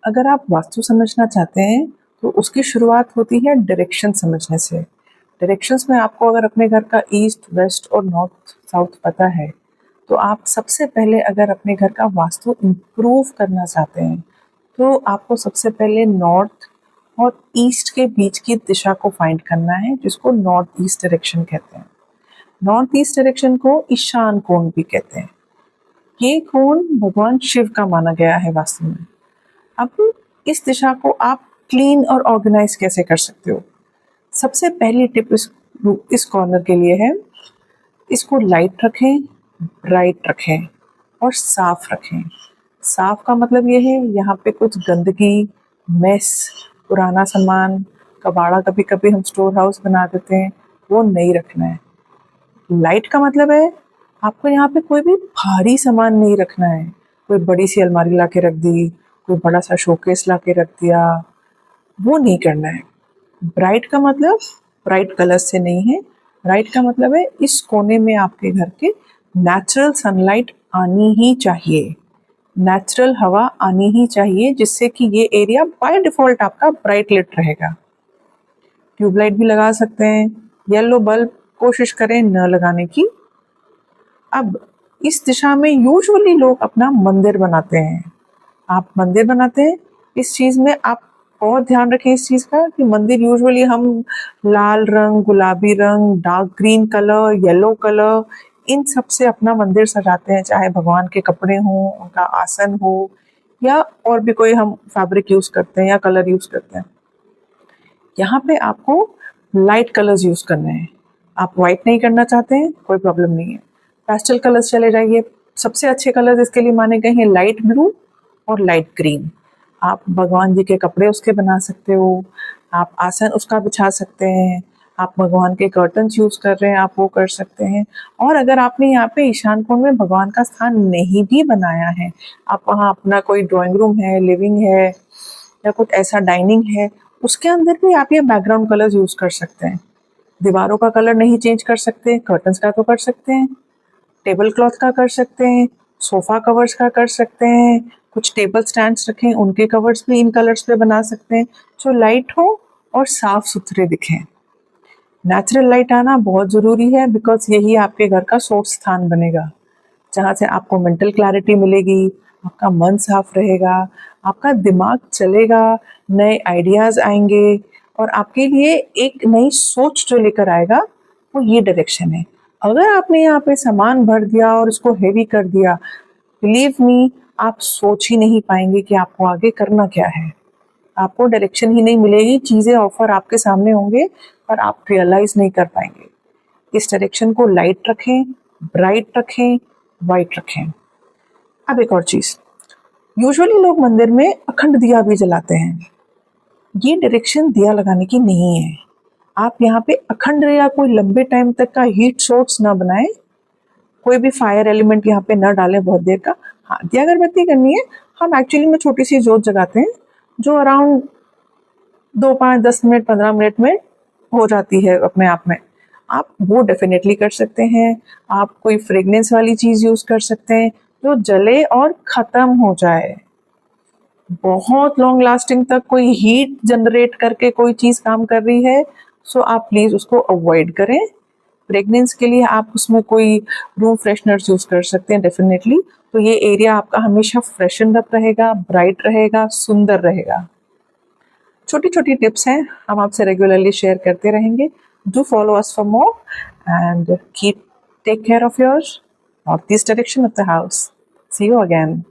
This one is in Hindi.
अगर आप वास्तु समझना चाहते हैं तो उसकी शुरुआत होती है डायरेक्शन समझने से। डायरेक्शंस में आपको अगर अपने घर का ईस्ट, वेस्ट और नॉर्थ, साउथ पता है तो आप सबसे पहले अगर अपने घर का वास्तु इम्प्रूव करना चाहते हैं तो आपको सबसे पहले नॉर्थ और ईस्ट के बीच की दिशा को फाइंड करना है, जिसको नॉर्थ ईस्ट डायरेक्शन कहते हैं। नॉर्थ ईस्ट डायरेक्शन को ईशान कोण भी कहते हैं। ये कोण भगवान शिव का माना गया है वास्तु में। अब इस दिशा को आप क्लीन और ऑर्गेनाइज कैसे कर सकते हो? सबसे पहली टिप इस कॉर्नर के लिए है, इसको लाइट रखें, ब्राइट रखें और साफ रखें। साफ का मतलब ये है यहाँ पे कुछ गंदगी, मेस, पुराना सामान, कबाड़ा कभी कभी हम स्टोर हाउस बना देते हैं, वो नहीं रखना है। लाइट का मतलब है आपको यहाँ पे कोई भी भारी सामान नहीं रखना है। कोई बड़ी सी अलमारी ला के रख दी, कोई बड़ा सा शोकेस ला के रख दिया, वो नहीं करना है। ब्राइट का मतलब ब्राइट कलर से नहीं है। ब्राइट का मतलब है इस कोने में आपके घर के नेचुरल सनलाइट आनी ही चाहिए, नेचुरल हवा आनी ही चाहिए, जिससे कि ये एरिया बाय डिफॉल्ट आपका ब्राइट लिट रहेगा। ट्यूबलाइट भी लगा सकते हैं। येलो बल्ब कोशिश करें न लगाने की। अब इस दिशा में यूजुअली लोग अपना मंदिर बनाते हैं। आप मंदिर बनाते हैं, इस चीज़ में आप बहुत ध्यान रखें इस चीज़ का कि मंदिर यूजुअली हम लाल रंग, गुलाबी रंग, dark green colour, yellow colour, इन सब से अपना मंदिर सजाते हैं। चाहे भगवान के कपड़े हों, उनका आसन हो, या और भी कोई हम फैब्रिक यूज़ करते हैं या कलर यूज़ करते हैं। यहाँ पे आपको लाइट कलर्स यूज़ करने हैं। आप वाइट नहीं करना चाहते हैं, कोई प्रॉब्लम नहीं है, पेस्टल कलर्स चले जाइए। सबसे अच्छे कलर्स इसके लिए माने गए हैं लाइट ब्लू और लाइट ग्रीन। आप भगवान जी के कपड़े उसके बना सकते हो, आप आसन उसका बिछा सकते हैं, आप भगवान के कर्टन्स यूज़ कर रहे हैं, आप वो कर सकते हैं। और अगर आपने यहाँ पे ईशान कोण में भगवान का स्थान नहीं भी बनाया है, आप वहाँ अपना कोई ड्राइंग रूम है, लिविंग है या कुछ ऐसा डाइनिंग है, उसके अंदर भी आप ये बैकग्राउंड कलर्स यूज़ कर सकते हैं। दीवारों का कलर नहीं चेंज कर सकते, कर्टन्स का तो कर सकते हैं, टेबल क्लॉथ का कर सकते हैं, सोफ़ा कवर्स का कर सकते हैं, कुछ टेबल स्टैंड्स रखें, उनके कवर्स भी इन कलर्स पे बना सकते हैं, जो लाइट हो और साफ सुथरे दिखें। नेचुरल लाइट आना बहुत ज़रूरी है, बिकॉज यही आपके घर का सोर्स स्थान बनेगा, जहाँ से आपको मेंटल क्लैरिटी मिलेगी, आपका मन साफ रहेगा, आपका दिमाग चलेगा, नए आइडियाज़ आएंगे और आपके लिए एक नई सोच जो लेकर आएगा वो ये डायरेक्शन है। अगर आपने यहाँ पे सामान भर दिया और इसको हेवी कर दिया, बिलीव मी, आप सोच ही नहीं पाएंगे कि आपको आगे करना क्या है। आपको डायरेक्शन ही नहीं मिलेगी, चीज़ें ऑफर आपके सामने होंगे पर आप रियलाइज़ नहीं कर पाएंगे। इस डायरेक्शन को लाइट रखें, ब्राइट रखें, वाइट रखें। अब एक और चीज़, यूजुअली लोग मंदिर में अखंड दिया भी जलाते हैं। ये डायरेक्शन दिया लगाने की नहीं है। आप यहाँ पे अखंड या कोई लंबे टाइम तक का हीट सोर्स ना बनाएं, कोई भी फायर एलिमेंट यहाँ पे न डालें बहुत देर का। हाँ, दिया अगरबत्ती करनी है, हम एक्चुअली में छोटी सी जोत जगाते हैं जो अराउंड 2, 5, 10 मिनट, 15 मिनट में हो जाती है अपने आप में। आप वो डेफिनेटली कर सकते हैं। आप कोई फ्रेगनेंस वाली चीज़ यूज़ कर सकते हैं जो जले और ख़त्म हो जाए। बहुत लॉन्ग लास्टिंग तक कोई हीट जनरेट करके कोई चीज़ काम कर रही है, सो आप प्लीज़ उसको अवॉइड करें। फ्रेगनेंस के लिए आप उसमें कोई रूम फ्रेशनर्स यूज़ कर सकते हैं डेफिनेटली। तो ये एरिया आपका हमेशा फ्रेशन अप रहेगा, ब्राइट रहेगा, सुंदर रहेगा। छोटी छोटी टिप्स हैं, हम आपसे रेगुलरली शेयर करते रहेंगे। Do follow us for more and keep take care of your north east direction of the house. See you again.